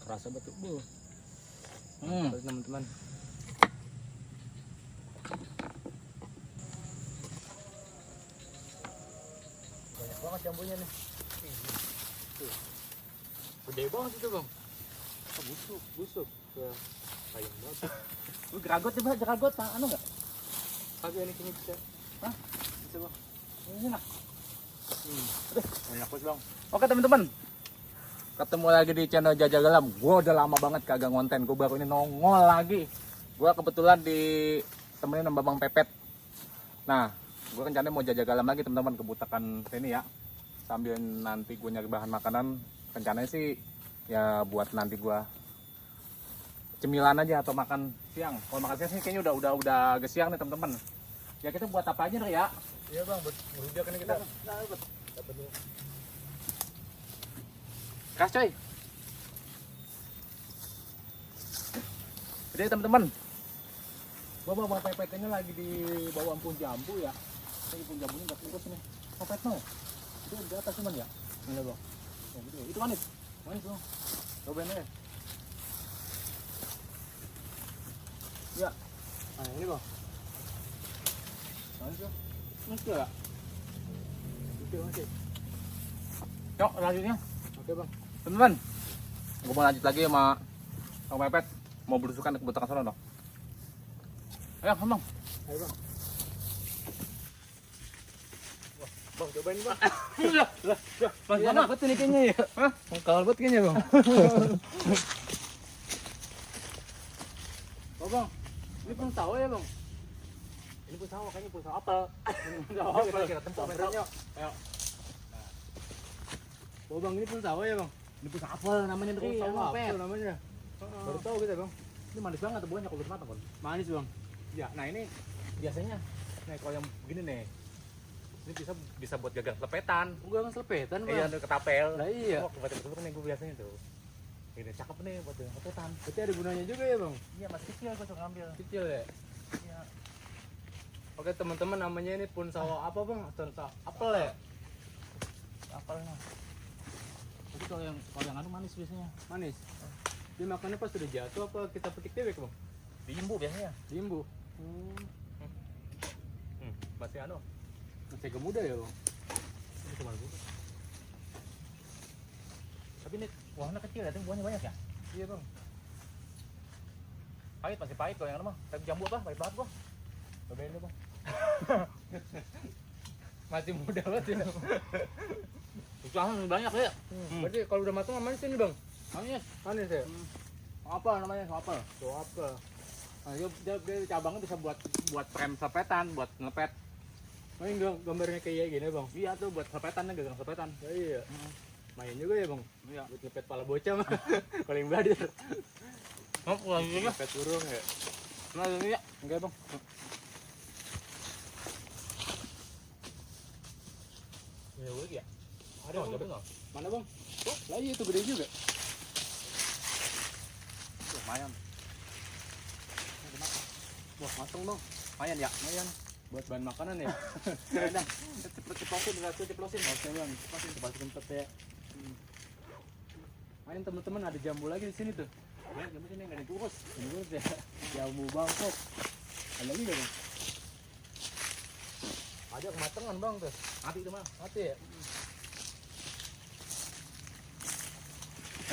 Kerasa betul bu. Teman-teman. Banyak banget jambunya nih. Tuh. Gede banget itu bang. Oh, busuk. Ya, sayang banget. Lu geragot coba, geragot anu nggak? Kagak ini kini bisa. Hah? Bisa bang. Ini nak. Enak banget bang. Oke teman-teman, ketemu lagi di channel Jajal Galam. Gue udah lama banget kagak ngonten, gue baru ini nongol lagi. Gue kebetulan ditemenin sama Bang Pepet. Nah, gue rencananya mau jajal galam lagi teman-teman, kebutakan sini ya. Sambil nanti gue nyari bahan makanan, rencananya sih ya buat nanti gue cemilan aja atau makan siang. Kalau makan siang sih kayaknya udah agak siang nih teman-teman. Ya kita buat apa aja nih ya? Iya bang, berujak ini kita. Dapat dulu. Kas coy. Jadi teman-teman, gua bawa pepet ini lagi di bawah ampun jambu ya. Ini pun jambunya nggak bungkus nih. Pepet no. Itu di atas cuman ya. Mana bang? Oh, gitu. Itu manis. Manis bang. Cobain aja. Ya. Nah ini bang. Manis ya. Manis ya. Oke bang sih. Yuk lanjutnya. Oke bang. Teman-teman, gua mau lanjut lagi sama Bang Pepet. Mau berusukan ke kebutakan sana dong. Ayo, bang. Ayo bang. Wah, bang cobain bang. Bang, Iya, enak banget ini kayaknya ya. Hah? Kawal banget kayaknya bang. Oh bang, ini pun sawah ya bang. Ini pun sawah, kayaknya pun sawah apel. Sawah apel. Kita tempuh Samperin yuk. Ayo. Oh bang, ini pun sawah ya bang. Ini pun apel namanya Oh, Dri. sawah Pet. apel namanya. Baru tahu kita bang. Ini manis banget buahnya kalau udah matang kan. Manis bang. Ya, nah ini biasanya nih kalau yang begini nih. Ini bisa buat gagang selepetan. Gua kan selepetan bang. Iya, untuk ketapel. Lah iya. Oh, kebetul nih gue biasanya tuh. Ini cakep nih buat gagang selepetan. Berarti ada gunanya juga ya bang. Iya, masih kecil gue suka ngambil. Kecil ya. Iya. Oke teman-teman, namanya ini pun sawah apa bang? Sawah apel ya. Apelnya. Jadi kalau yang anu manis biasanya. Manis. Dia makannya pas sudah jatuh apa kita petik dewek bang? Diimbu biasanya. Diimbu. Masih anu. Masih agak muda ya bang. Ini cuma dulu. Tapi ini buahnya kecil ya, tapi buahnya banyak ya. Iya bang. Pahit, masih pahit kalau yang anu mah. Tapi jambu apa? Pahit banget gua. Cobain dulu, Bang. Masih muda banget ya. Usaha banyak ya. Berarti kalau udah matang manis ini bang? Manis. Manis ya? Apa namanya? Apel. Sawah apel. Nah, dia cabangnya bisa buat frame selepetan, buat ngelepet. Oh ini gambarnya kayak gini bang? Iya tuh buat selepetan nih, gagang selepetan. Oh, iya. Main juga ya bang? Iya. Buat ngepet pala bocah mah. Kalau yang badir. Oh, lagi ya. Ngepet burung ya? Nah, ini ya. Enggak bang. Ya, lagi ya. Ada bang? Bang. Mana bang? Oh, lah iya itu gede juga. Lumayan. Wah matang bang. Lumayan ya. Lumayan. Buat bahan makanan ya? Udah. Ceplosin, ceplosin. Oke bang. Ceplosin tempat ya. Main teman-teman, ada jambu lagi di sini tuh. Ya, jambu sini enggak dikurus. Ini gue ya. Jambu Bangkok. Ada lagi nggak bang? Ada kematangan bang tuh. Mati itu mah. Mati ya?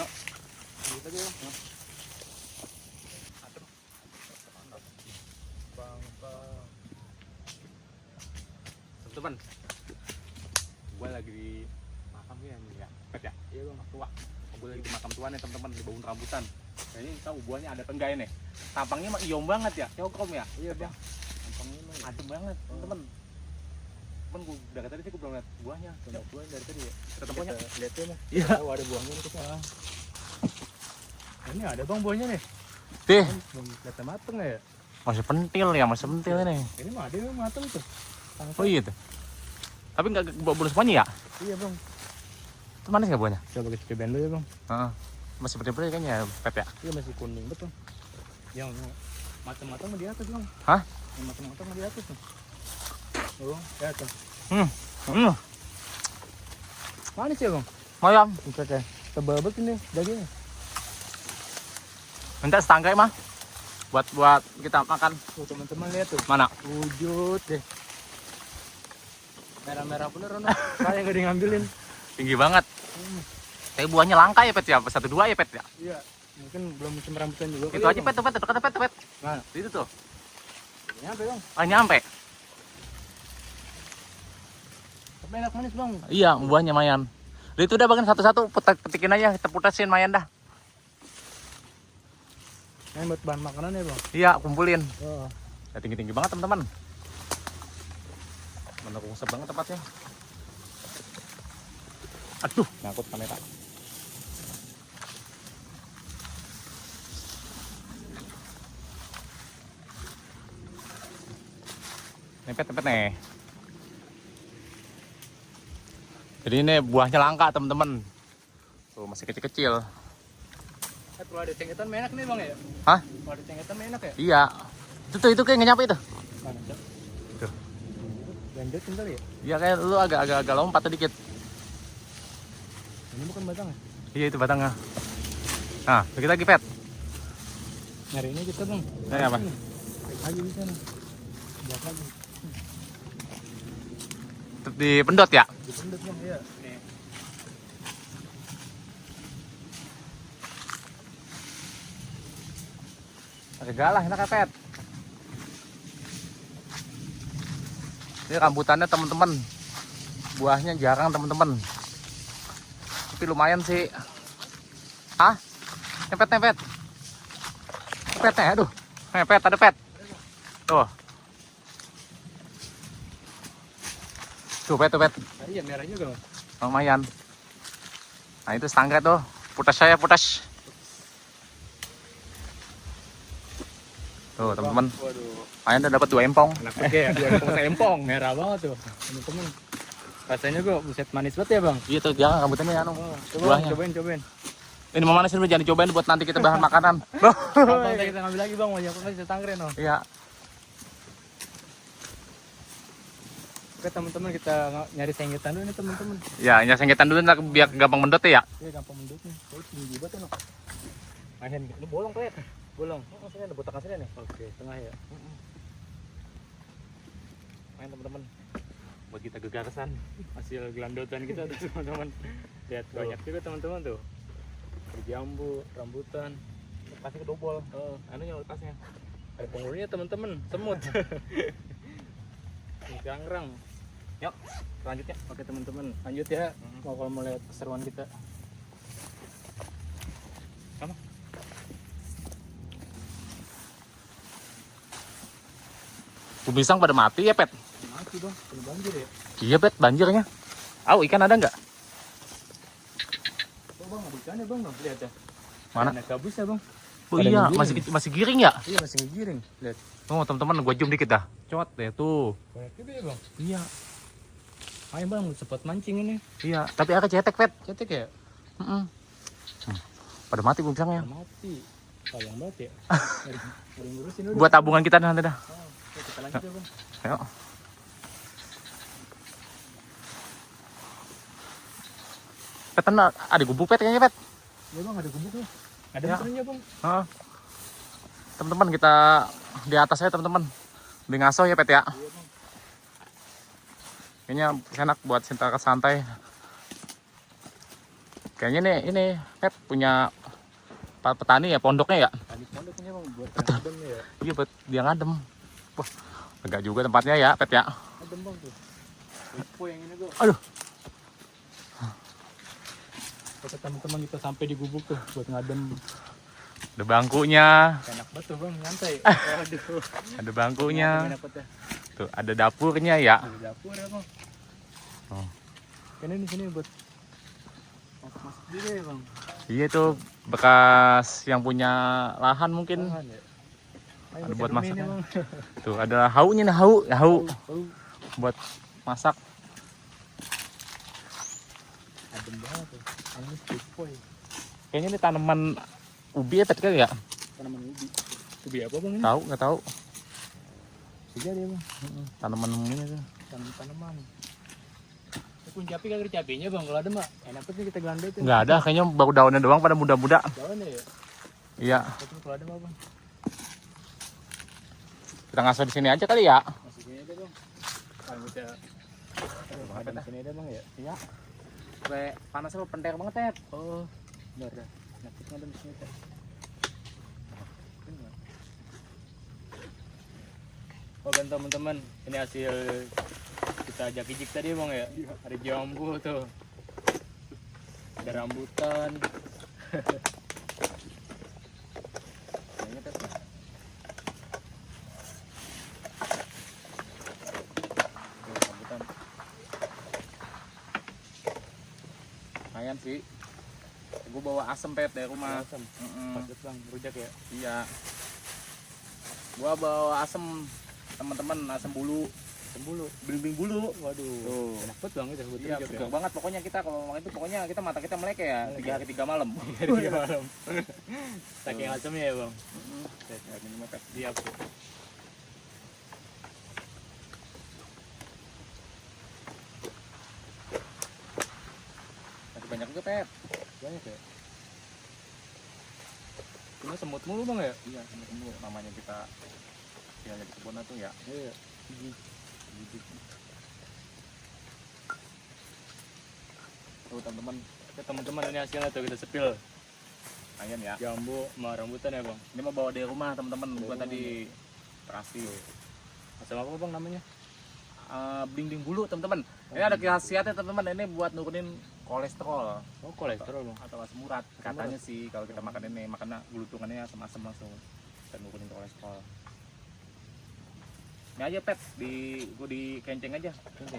Yuk. Lanjut aja bang. Teman, gue lagi di makam ya, Pet ya. Iya bang. Tua. Gue lagi di makam tua nih teman-teman, di bawah rambutan. Nah, ini tahu buahnya ada tenggai nih. Tampangnya mah iom banget ya, nyokrom ya. Iya Pet, bang. ya. Tampangnya mah adem banget teman-teman. Cuman gue dari tadi sih gue belum lihat buahnya. Coba buah dari tadi ya. Kita buahnya. Lihat ya bang. Iya. Oh ada buahnya nih kita. Ini ada bang buahnya nih. Tih, Belum kelihatan mateng ya. masih pentil ya, masih pentil ini. Ini mah ada yang mateng tuh. Oh iya tuh. Tapi nggak belum semuanya ya? Iya bang. Itu manis nggak buahnya? Coba kita cobain dulu ya bang. Heeh. Masih pentil kayaknya Pet ya. Iya masih kuning betul. Yang matang-matang mah di atas bang. Hah? Yang matang-matang mah di atas tuh. Oh, lihat tuh. Manis ya bang. Mayam. Bukan kayak tebal banget ini dagingnya. Minta setangkai mah. Buat kita makan. Tuh teman-teman lihat tuh. Mana? Wujud deh. Merah-merah bener Rono. Saya nggak di ngambilin. Tinggi banget. Tapi buahnya langka ya Pet ya? 1-2 ya Pet ya? Iya. Mungkin belum musim rambutan juga. Itu aja Pet, dekat Pet. Mana? Itu tuh. Nyampe bang. Ah nyampe. Tapi enak manis bang. Iya, buahnya mayan. Itu udah bagian satu-satu petikin aja, kita putasin mayan dah. Ini buat bahan makanan ya bang. Iya, kumpulin. Oh. Ya, tinggi-tinggi banget teman-teman. Mendukung banget tempatnya. Aduh, ngangkut kamera. Tempet nih. Jadi ini buahnya langka teman-teman. Tuh masih kecil-kecil. Kalau ada cengetan enak nih bang ya? Hah? Kalau ada cengetan enak ya? Iya. Itu kayak nggak nyampe itu. Mana cok? Tuh. Lanjut kali ya? Iya kayak lu agak lompat sedikit. Ini bukan batang ya? Iya itu batangnya. Nah, kita lagi Pet. Nyari ini kita bang. Nyari apa? Lagi bisa nih. Lihat lagi. Tetep di pendot ya? Dipendut bang ya. Nih. Agak galah enak ya Pet. Ini rambutannya teman-teman. Buahnya jarang teman-teman. Tapi lumayan sih. Hah? Nempet. Pet, aduh. Pet, ada Pet. Tuh. Tuh Pet. Iya merah juga bang. Lumayan. Nah itu setangga tuh. Putas. Tuh teman-teman. Waduh. Lumayan udah dapat 2 empong. Enak juga ya. 2 empong. Merah banget tuh. Teman-teman. Rasanya kok buset manis banget ya bang. Iya tuh jangan rambutannya anu. Coba Buahnya. cobain. Ini mau mana sih jangan dicobain buat nanti kita bahan makanan. Gampang kita ngambil lagi bang. Mau nyokok aja tangkren oh. Iya. Oke teman-teman kita nyari senggetan dulu nih teman-teman. Ya, ini sengketan dulu ntar biar gampang mendot ya. Iya gampang mendutnya. Oh tinggi banget nih. Main ini bolong kayak. Bolong. Oh, sini ada botakan sini nih. Oke tengah ya. Main teman-teman. Buat kita gegarasan hasil gelandotan kita tuh teman-teman. Lihat banyak juga teman-teman tuh. Ada jambu, rambutan. Pasti kedobol. Anunya lepasnya. Ada penghulunya teman-teman. Semut. Gangrang. Yuk, selanjutnya. Oke teman-teman, lanjut ya. Kalau mau lihat keseruan kita. Sama. Pisang pada mati ya Pet. Mati bang, kena banjir ya. Iya Pet, banjirnya. Ikan ada nggak? Oh bang, ada ikannya bang, lihat ya. Mana? Ada gabus ya bang. Oh Ada iya, ngegiring. masih giring ya? Iya masih ngegiring. Lihat. Oh teman-teman, gua zoom dikit dah. Cot deh tuh. Banyak juga ya bang. Iya, Ayo bang, sempat mancing ini. iya. Tapi agak cetek Pet. Cetek ya? Pada mati pisangnya. Mati. Sayang banget ya. Ada yang ngurusin udah. Buat tabungan kita nanti dah. Oke, kita lanjut ya bang. Ayo. Pet, ada gubuk Pet kayaknya Pet. Ya bang, ada gubuk nih. Ada Ya. mesinnya bang. Hah. Teman-teman kita di atas ya teman-teman. Di ngaso ya Pet ya. Iya bang. Kayaknya enak buat santai. Kayaknya nih ini Pet punya petani ya pondoknya ya. Tadi pondoknya bang, buat adem ya. Iya buat dia ngadem. Wah, lega juga tempatnya ya Pet ya. Adem bang tuh. Info yang ini bang. Aduh. Oke teman-teman kita sampai di gubuk tuh buat ngadem. Ada bangkunya, Enak banget tuh bang, nyantai. Waduh. ada bangkunya. Enak banget ya. Tuh, ada dapurnya ya. Di dapur ya bang. Oh. Ini di sini buat masak juga ya bang. Iya tuh bekas yang punya lahan mungkin. Bahan ya. Ayo, Ada buat kita masak ini, ya. Bang. Tuh ada haunya nih, hau Oh, buat masak. adem banget tuh. Ini tipoy. Kayaknya ini tanaman ubi ya Pet kali ya. Tanaman ubi. Ubi apa bang ini? Tahu nggak tahu? Bisa dia bang. Tanaman ini tuh. Tanaman. Pun cabai kagak ada cabainya bang, kalau ada mah enak banget nih kita gelandotin. Nggak ada, kayaknya baru daunnya doang pada muda-muda. Daunnya ya. Iya, Tapi kalau ada mah bang, kita ngaso di sini aja kali ya. masih sini aja bang. Kalau kita ada di sini ada bang ya. Iya. Kayak panasnya penting banget ya. Oh, benar dah. Nakit nggak ada di sini teh. Oh kan teman-teman, ini hasil kita ajak-ijik tadi bang ya. Ada jambu tuh, ada rambutan. Kayaknya tes ya. Tuh, rambutan. Lumayan sih. Gue bawa asem pet dari rumah. Asam, Mm-mm. pas bang, rujak ya. Iya. Gua bawa asem teman-teman, asem bulu, Sembulu, beling bulu. waduh, Tuh. enak banget bang itu buat Iya, rujak segar ya. banget pokoknya kita kalau makan itu pokoknya kita mata kita melek ya, Melek 3 ya? hari 3 malam. Hari malam. Saking asamnya ya bang. Mm-mm. Ya, minum apa? Siap. Masih banyak juga pet. Banyak ya. Cuma semut mulu bang ya. Iya, tunggu namanya kita ya di kebun tuh ya. Iya. Tuh teman-teman, Oke teman-teman, ini hasilnya tuh kita sepil lumayan ya. jambu sama rambutan ya bang. Ini mau bawa dari rumah teman-teman. Dari Gua rumah, tadi terasi. Asam apa bang namanya? Beling bulu teman-teman. Ini ada khasiatnya teman-teman. Ini buat nurunin kolesterol Oh kolesterol bang. atau asam urat. Katanya sih kalau kita makan ini makannya glutungannya asam-asam langsung dan nurunin kolesterol. Ini aja pet gua di kenceng aja.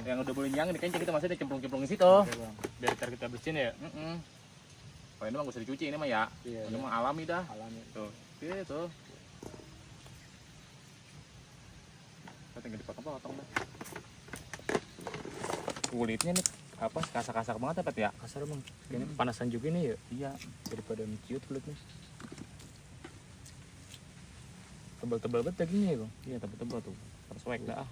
Yang udah boleh nyang di kenceng kita masih cemplung-cemplung di situ. Oke bang. Biar ntar kita bersihin ya. Kalau ini mah gak usah dicuci ini mah ya. Iya. Ini mah alami dah. Alami. Tuh. Gitu. Kita tinggal dipotong-potong dah. Kulitnya nih apa kasar-kasar banget ya pet ya. Kasar bang. Ini panasan juga nih ya. Iya. Daripada menciut kulitnya. Tebal-tebal banget dagingnya ya bang. Iya tebel-tebel tuh. Terus wek dah.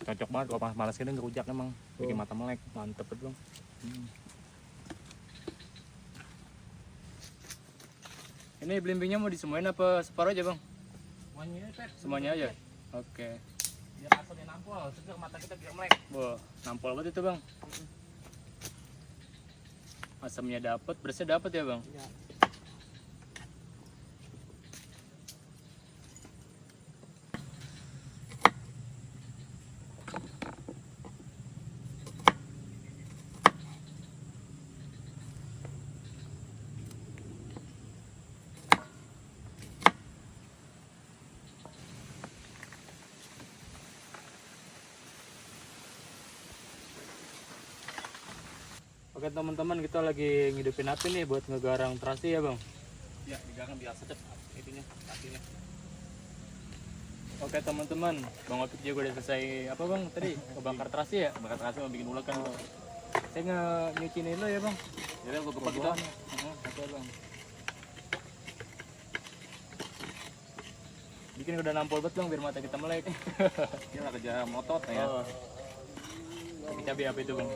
Cocok banget kalau pas malas gini ngerujak emang bikin mata melek. Mantep banget bang. Ini belimbingnya mau disemuain apa separuh aja bang? Semuanya ini pet. Semuanya aja. Oke. Biar asalnya nampol, segar mata kita biar melek. Wah, nampol banget itu bang. Asamnya dapat, bersih dapat ya bang. Iya. Oke teman-teman, kita lagi ngidupin api nih buat ngegarang terasi ya bang. Ya, digarang biar sedap itunya, kakinya. Oke teman-teman, bang Opik juga udah selesai apa bang tadi ngebakar terasi ya. Bakar terasi mau bikin ulet kan. Saya nyuciin dulu ya bang. Jadi gua buka kita. Oke bang. Bikin udah nampol banget bang biar mata kita melek. Ini lah kerja motot ya. Oh. Pakai cabai apa itu bang?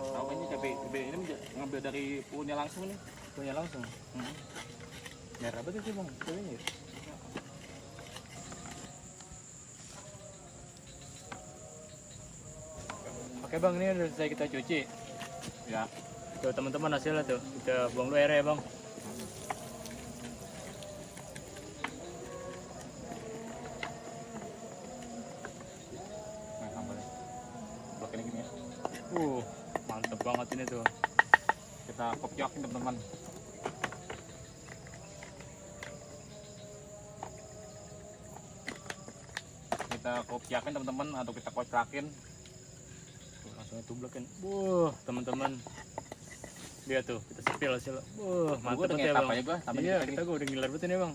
Tahu ini cabai ini ngambil dari pohonnya langsung nih. Punya langsung. Merah banget sih bang, cabainya ya. Oke bang, ini udah selesai kita cuci. Ya. Tuh teman-teman hasilnya tuh, kita buang dulu airnya ya bang. Nah, sambalnya. Blok ini gini ya. Mantep banget ini tuh. Kita kopyakin teman-teman. Kita kopyakin teman-teman atau kita kocrakin. Tuh, langsung tublekin. Teman-teman. Lihat tuh, kita sepil hasilnya. Mantep banget ya bang. Aja gua, tambah Iya, dikit kita lagi. udah ngiler banget ini bang.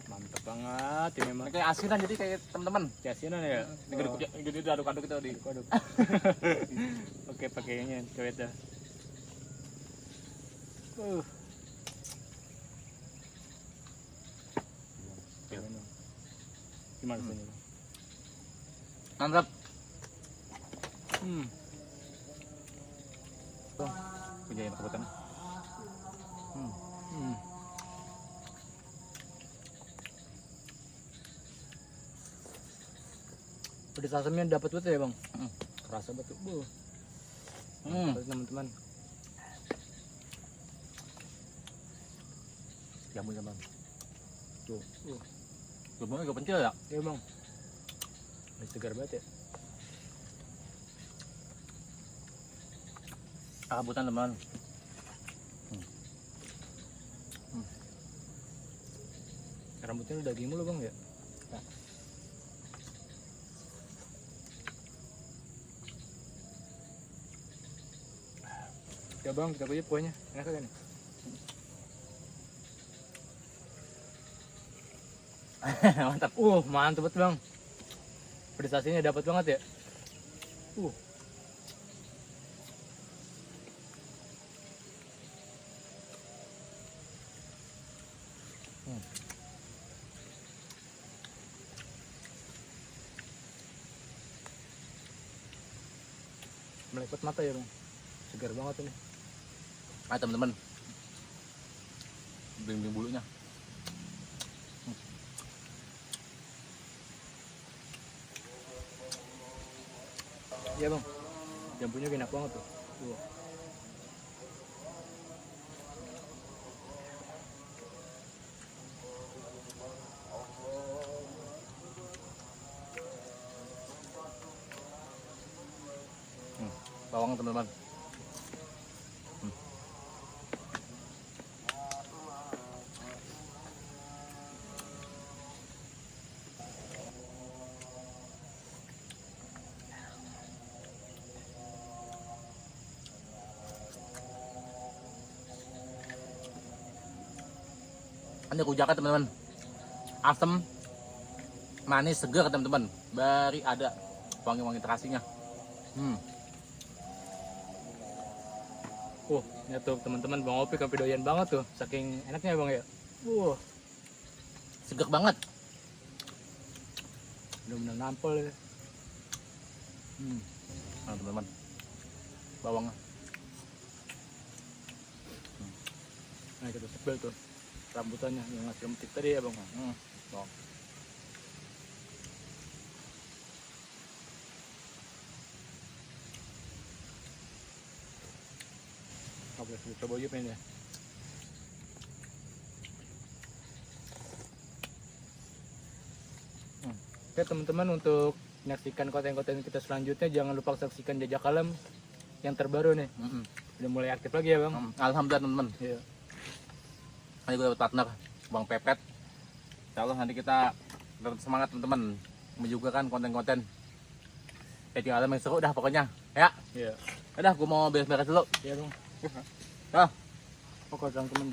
Mantep banget ini mah. Ini kayak asinan jadi kayak teman-teman. Kasianan ya. Ini udah aduk-aduk kita di. Aduk. Oke, pakainya coba dah. Gimana rasanya bang? Mantap. Punya yang kebutan. Pedas asamnya dapat betul ya bang. Kerasa betul. Teman-teman. Jambu bang. Tuh. Jambunya agak pencil ya. Iya bang. Masih segar banget ya. Kebutan teman. Rambutnya udah daging mulu bang ya. Ya bang, kita aja kuahnya. Enak kan? Mantap. Mantap banget bang. Pedas asinnya dapat banget ya. Melipet mata ya bang. Segar banget ini. Ayo teman-teman. Bimbing bulunya. Iya bang. Jambunya enak banget tuh. Bawang teman-teman. Ini rujakan teman-teman. Asam, manis, segar teman-teman. Bari ada wangi-wangi terasinya. Ya tuh teman-teman Bang Opik sampai doyan banget tuh. Saking enaknya bang ya. Segar banget. Bener-bener nampol ya. Nah, teman-teman. Bawangnya. Nah kita sebel tuh. Rambutannya yang ngasih metik tadi ya bang. Bawang. Oke, coba yuk ini ya. Oke teman-teman, untuk menyaksikan konten-konten kita selanjutnya jangan lupa saksikan Jajak Alam yang terbaru nih. Udah mulai aktif lagi ya bang. Alhamdulillah teman-teman. Iya. Nanti gue dapat partner Bang Pepet. Insya Allah nanti kita tetap semangat teman-teman menjugakan konten-konten Jajak Alam yang seru dah pokoknya. Ya. Iya. Udah, gue mau beres-beres dulu. Iya bang. Dah. Oke teman-teman.